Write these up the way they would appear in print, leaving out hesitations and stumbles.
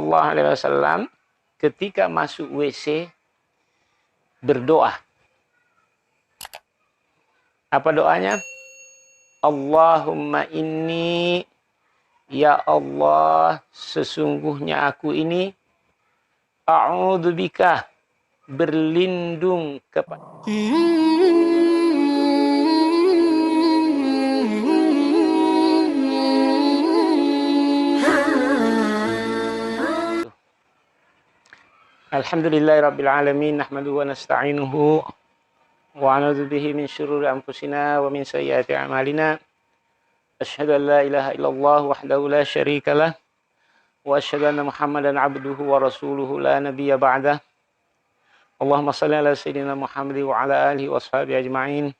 Shallallahu Alaihi Wasallam ketika masuk WC berdoa. Apa doanya? Allahumma inni, ya Allah, sesungguhnya aku ini a'udzubika, berlindung kepada Alhamdulillahirabbil alamin, nahmaduhu wa nasta'inuhu wa na'udzu bihi min syururi anfusina wa min sayyiati a'malina. Asyhadu an la ilaha illallah wahdahu la syarika lah wa asyhadu anna Muhammadan abduhu wa rasuluhu la nabiyya ba'dah. Allahumma shalli ala sayyidina Muhammad wa ala alihi wa ashabihi ajma'in.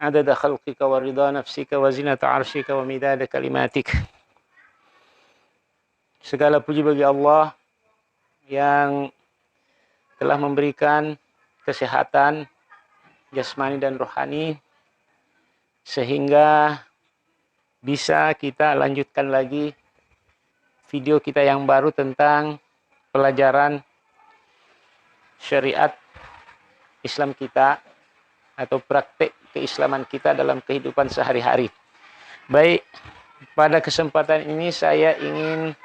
Adada khalqika wa ridha nafsika wa zinata 'arsyika wa midada kalimatik. Segala puji bagi Allah yang telah memberikan kesehatan jasmani dan rohani sehingga bisa kita lanjutkan lagi video kita yang baru tentang pelajaran syariat Islam kita atau praktek keislaman kita dalam kehidupan sehari-hari. Baik, pada kesempatan ini saya ingin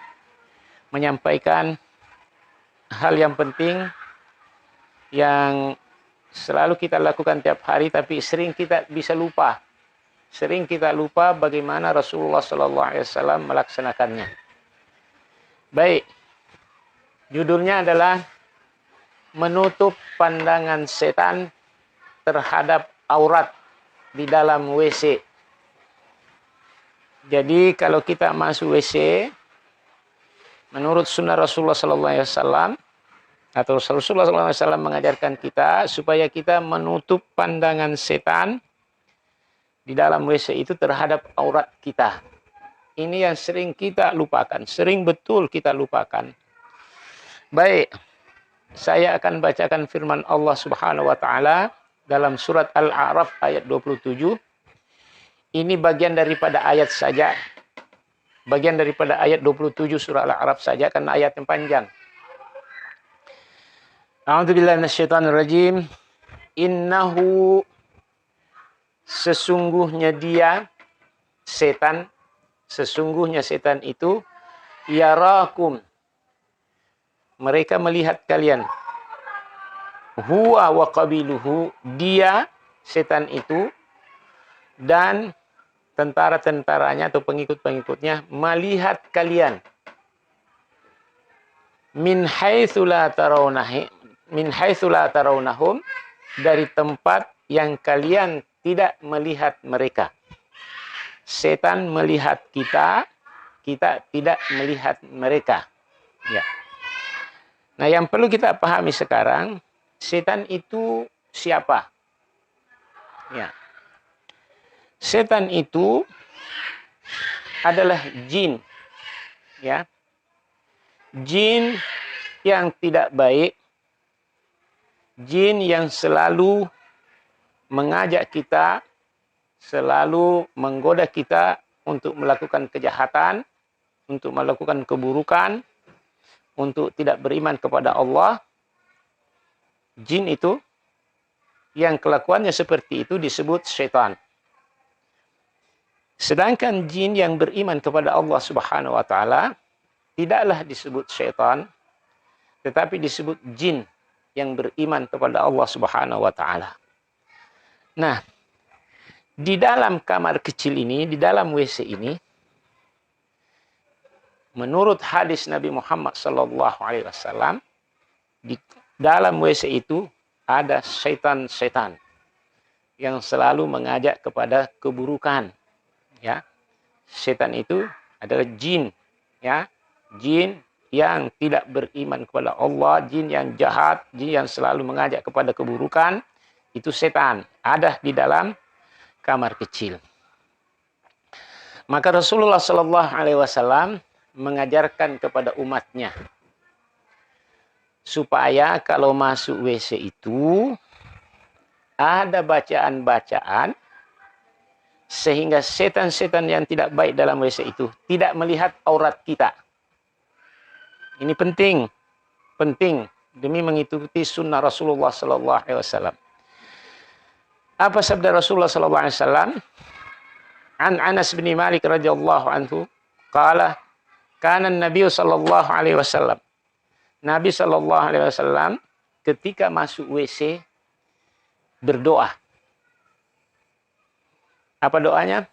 menyampaikan hal yang penting yang selalu kita lakukan tiap hari tapi sering kita bisa lupa. Sering kita lupa bagaimana Rasulullah SAW melaksanakannya. Baik, judulnya adalah menutup pandangan setan terhadap aurat di dalam WC. Jadi kalau kita masuk WC, menurut sunnah Rasulullah SAW atau Rasulullah SAW mengajarkan kita supaya kita menutup pandangan setan di dalam WC itu terhadap aurat kita. Ini yang sering kita lupakan, sering betul kita lupakan. Baik, saya akan bacakan firman Allah Subhanahu wa taala dalam surat Al-A'raf ayat 27. Ini bagian daripada ayat saja. Bagian daripada ayat 27 surah Al-A'raf saja karena ayat yang panjang. A'udzubillahi minasyaitonirrajim. Innahu, sesungguhnya dia setan, sesungguhnya setan itu yarakum, mereka melihat kalian. Huwa wa qabiluhu, dia setan itu dan tentara-tentaranya atau pengikut-pengikutnya melihat kalian. Min haitsu la tarawnahum, dari tempat yang kalian tidak melihat mereka. Setan melihat kita, kita tidak melihat mereka. Ya. Nah, yang perlu kita pahami sekarang, setan itu siapa? Ya. Setan itu adalah jin. Ya. Jin yang tidak baik, jin yang selalu mengajak kita, selalu menggoda kita untuk melakukan kejahatan, untuk melakukan keburukan, untuk tidak beriman kepada Allah. Jin itu yang kelakuannya seperti itu disebut syaitan. Sedangkan jin yang beriman kepada Allah Subhanahu wa taala tidaklah disebut syaitan, tetapi disebut jin yang beriman kepada Allah Subhanahu wa taala. Nah, di dalam kamar kecil ini, di dalam WC ini, menurut hadis Nabi Muhammad SAW, di dalam WC itu ada syaitan-syaitan yang selalu mengajak kepada keburukan. Ya, syaitan itu adalah jin, ya, jin yang tidak beriman kepada Allah, jin yang jahat, jin yang selalu mengajak kepada keburukan, itu setan, ada di dalam kamar kecil. Maka Rasulullah SAW mengajarkan kepada umatnya supaya kalau masuk WC itu ada bacaan-bacaan sehingga setan-setan yang tidak baik dalam WC itu tidak melihat aurat kita. Ini penting demi mengikuti sunnah Rasulullah Sallallahu Alaihi Wasallam. Apa sabda Rasulullah Sallallahu Alaihi Wasallam? An Anas bin Malik radhiyallahu anhu, qala kana Nabi Sallallahu Alaihi Wasallam. Nabi Sallallahu Alaihi Wasallam ketika masuk WC berdoa. Apa doanya?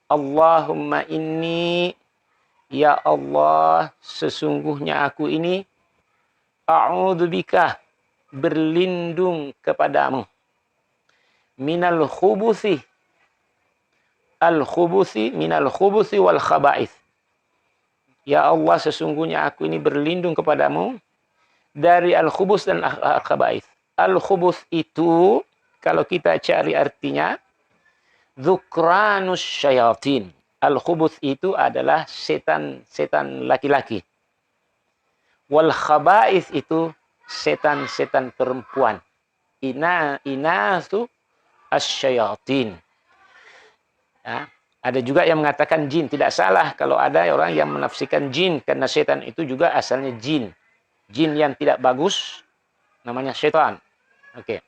Allahumma inni, ya Allah, sesungguhnya aku ini a'udzubika, berlindung kepadamu, minal khubuthi, minal khubuthi wal khaba'ith. Ya Allah, sesungguhnya aku ini berlindung kepadamu dari al-khubus dan al-khaba'ith. Al-khubus itu kalau kita cari artinya dzukranus syayatin. Al-khubus itu adalah setan-setan laki-laki. Wal khaba'ith itu setan-setan perempuan. Inasu asyayatin. Ya, ada juga yang mengatakan jin. Tidak salah kalau ada orang yang menafsirkan jin, karena setan itu juga asalnya jin. Jin yang tidak bagus namanya setan. Oke.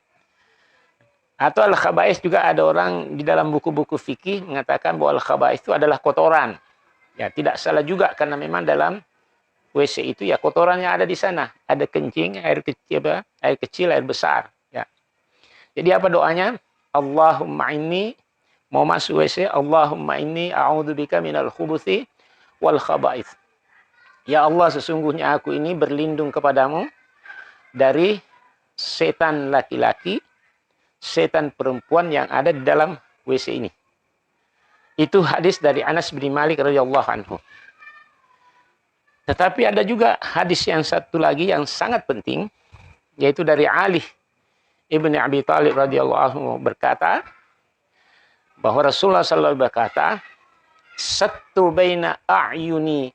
Atau al-khaba'is juga ada orang di dalam buku-buku fikih mengatakan bahwa al-khaba'is itu adalah kotoran. Ya, tidak salah juga karena memang dalam WC itu ya kotoran yang ada di sana. Ada kencing, air kecil, air besar. Ya. Jadi apa doanya? Allahumma inni, mau masuk WC, Allahumma inni a'udzubika minal khubuthi wal khaba'is. Ya Allah, sesungguhnya aku ini berlindung kepadamu dari setan laki-laki, setan perempuan yang ada di dalam WC ini. Itu hadis dari Anas bin Malik radhiyallahu anhu. Tetapi ada juga hadis yang satu lagi yang sangat penting, yaitu dari Ali ibn Abi Thalib radhiyallahu anhu berkata bahwa Rasulullah sallallahu alaihi wasallam berkata, "Sattu baina a'yuni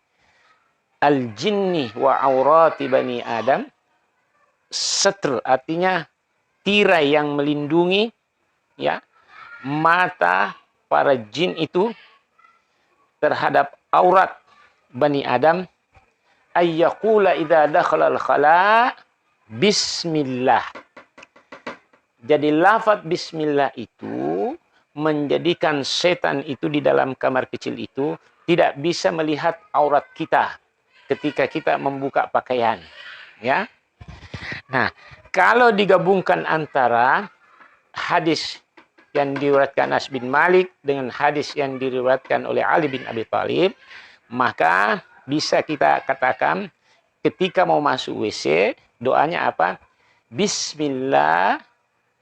al-jinni wa aurati bani Adam." Satr artinya tirai yang melindungi ya mata para jin itu terhadap aurat Bani Adam, ayyaqula idza dakhala al-khala bismillah. Jadi lafaz bismillah itu menjadikan setan itu di dalam kamar kecil itu tidak bisa melihat aurat kita ketika kita membuka pakaian, ya. Nah, kalau digabungkan antara hadis yang diriwayatkan Anas bin Malik dengan hadis yang diriwayatkan oleh Ali bin Abi Thalib, maka bisa kita katakan ketika mau masuk WC, doanya apa? Bismillah,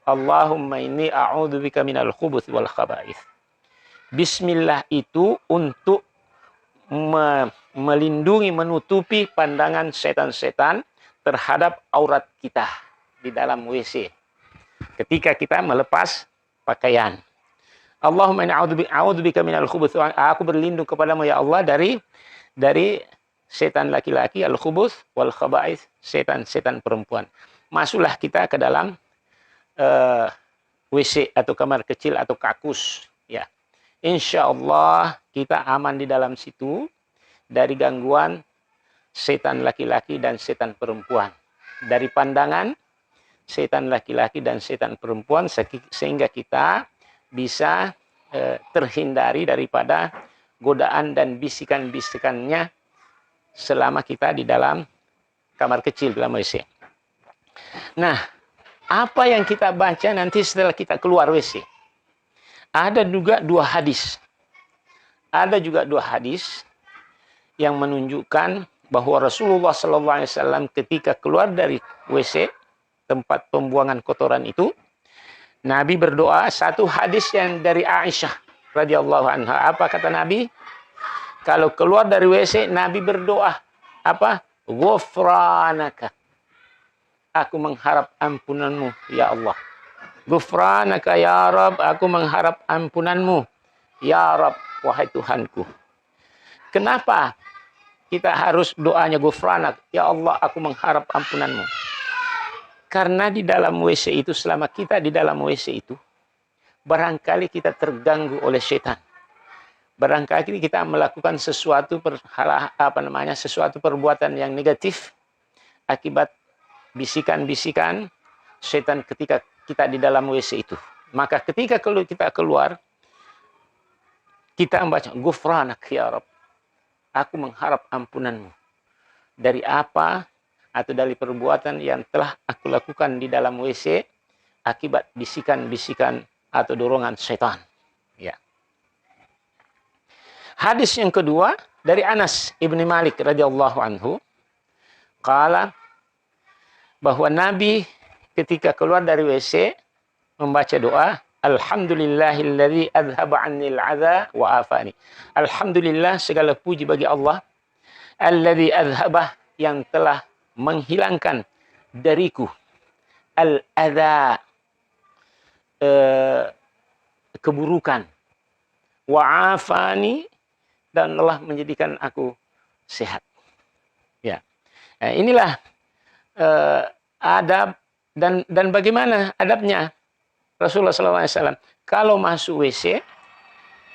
Allahumma inni a'udzubika minal khubuthi wal khaba'ith. Bismillah itu untuk melindungi, menutupi pandangan setan-setan terhadap aurat kita di dalam WC ketika kita melepas pakaian. Allahumma inni a'udzubika minal khubuth. Aku berlindung kepadamu ya Allah dari setan laki-laki, al-khubuth wal khaba'ith, setan-setan perempuan. Masuklah kita ke dalam WC atau kamar kecil atau kakus, ya. Insya Allah kita aman di dalam situ dari gangguan setan laki-laki dan setan perempuan. Dari pandangan setan laki-laki dan setan perempuan, sehingga kita bisa terhindari daripada godaan dan bisikan-bisikannya selama kita di dalam kamar kecil, dalam WC. Nah, apa yang kita baca nanti setelah kita keluar WC? Ada juga dua hadis. Ada juga dua hadis yang menunjukkan bahwa Rasulullah SAW ketika keluar dari WC, tempat pembuangan kotoran itu, Nabi berdoa. Satu hadis yang dari Aisyah radhiyallahu anha. Apa kata Nabi? Kalau keluar dari WC, Nabi berdoa. Apa? Ghufranaka. Aku mengharap ampunanmu, ya Allah. Ghufranaka ya Rabb. Aku mengharap ampunanmu, ya Rabb, wahai Tuhanku. Kenapa kita harus doanya ghufranak? Ya Allah, aku mengharap ampunanmu. Karena di dalam WC itu, selama kita di dalam WC itu, barangkali kita terganggu oleh setan. Barangkali kita melakukan sesuatu sesuatu perbuatan yang negatif akibat bisikan-bisikan setan ketika kita di dalam WC itu. Maka ketika kita keluar, kita membaca Ghufranak ya Rabb. Aku mengharap ampunanmu dari apa atau dari perbuatan yang telah aku lakukan di dalam WC akibat bisikan-bisikan atau dorongan setan. Ya. Hadis yang kedua dari Anas ibni Malik radhiyallahu anhu, qala, bahwa Nabi ketika keluar dari WC membaca doa, Alhamdulillahilladzi adhaba 'annil 'adza wa afani. Alhamdulillah, segala puji bagi Allah, alladzi adhaba, yang telah menghilangkan dariku, al-adza, keburukan, wa afani, dan telah menjadikan aku sehat. Ya. Nah, inilah adab dan bagaimana adabnya Rasulullah SAW. Kalau masuk WC,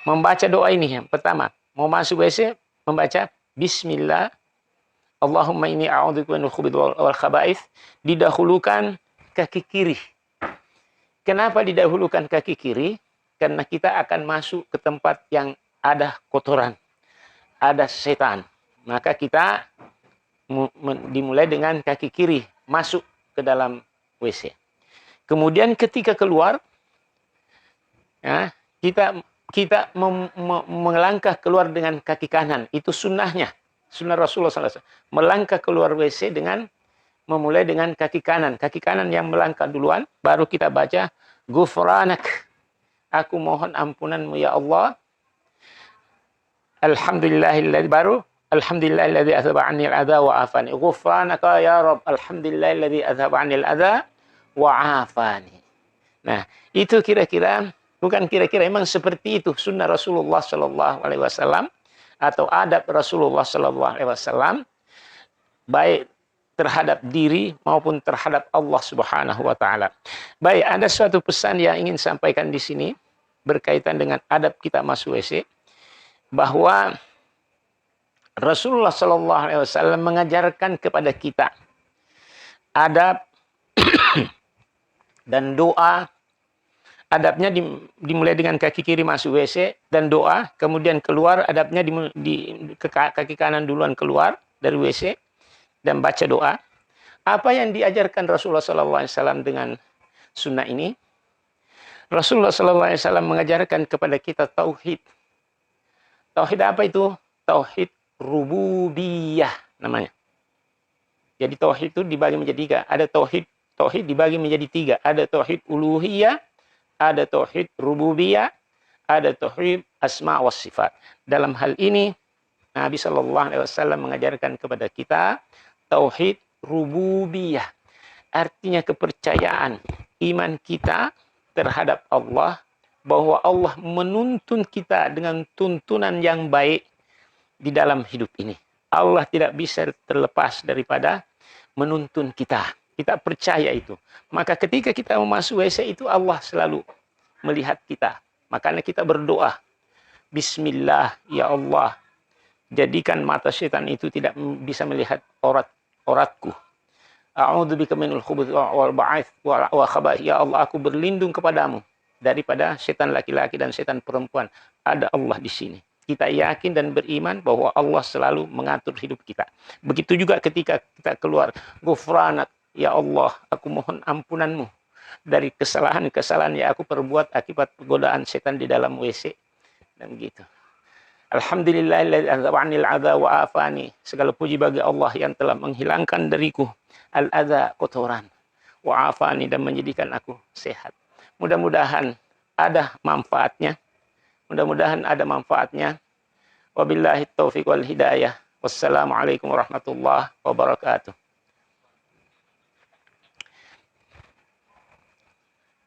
membaca doa ini. Yang pertama, mau masuk WC, membaca Bismillah, Allahumma inni a'udzubika minal khubuthi wal khaba'ith. Didahulukan kaki kiri. Kenapa didahulukan kaki kiri? Karena kita akan masuk ke tempat yang ada kotoran, ada setan. Maka kita dimulai dengan kaki kiri, masuk ke dalam WC. Kemudian ketika keluar, ya, kita melangkah keluar dengan kaki kanan. Itu sunnahnya, sunnah Rasulullah SAW. Melangkah keluar WC dengan memulai dengan kaki kanan. Kaki kanan yang melangkah duluan, baru kita baca Ghufranak. Aku mohon ampunanmu ya Allah. Alhamdulillahilladzi, baru Alhamdulillahilladzi azhaba 'annil adza wa afani. Ghufranaka ya Rabb. Alhamdulillahilladzi azhaba 'annil adza wa afani. Nah, itu kira-kira, bukan kira-kira, memang seperti itu sunnah Rasulullah sallallahu alaihi wasallam atau adab Rasulullah sallallahu alaihi wasallam, baik terhadap diri maupun terhadap Allah Subhanahu wa taala. Baik, ada suatu pesan yang ingin sampaikan di sini berkaitan dengan adab kita masuk WC, bahwa Rasulullah sallallahu alaihi wasallam mengajarkan kepada kita adab dan doa. Adabnya dimulai dengan kaki kiri masuk WC dan doa, kemudian keluar adabnya kaki kanan duluan keluar dari WC dan baca doa. Apa yang diajarkan Rasulullah SAW dengan sunnah ini? Rasulullah SAW mengajarkan kepada kita tauhid. Tauhid apa itu? Tauhid rububiyah namanya. Jadi tauhid itu dibagi menjadi tiga. Ada Tauhid dibagi menjadi tiga. Ada tauhid uluhiyah, ada tauhid rububiyah, ada tauhid asma wa sifat. Dalam hal ini Nabi SAW mengajarkan kepada kita tauhid rububiyah. Artinya kepercayaan, iman kita terhadap Allah, bahwa Allah menuntun kita dengan tuntunan yang baik di dalam hidup ini. Allah tidak bisa terlepas daripada menuntun kita. Kita percaya itu. Maka ketika kita masuk WC itu Allah selalu melihat kita. Makanya kita berdoa. Bismillah, ya Allah. Jadikan mata setan itu tidak bisa melihat auratku. A'udzubika minal khubuthi wal khaba'ith. Ya Allah, aku berlindung kepadamu daripada setan laki-laki dan setan perempuan. Ada Allah di sini. Kita yakin dan beriman bahwa Allah selalu mengatur hidup kita. Begitu juga ketika kita keluar. Ghufranak, ya Allah, aku mohon ampunanmu dari kesalahan-kesalahan yang aku perbuat akibat godaan setan di dalam WC. Dan begitu. Alhamdulillahilladzi azhaba 'annil adza wa afani. Segala puji bagi Allah yang telah menghilangkan dariku al-adza, kotoran, wa afani, dan menjadikan aku sehat. Mudah-mudahan ada manfaatnya. Mudah-mudahan ada manfaatnya. Wabillahi taufiq wal hidayah. Wassalamualaikum warahmatullahi wabarakatuh.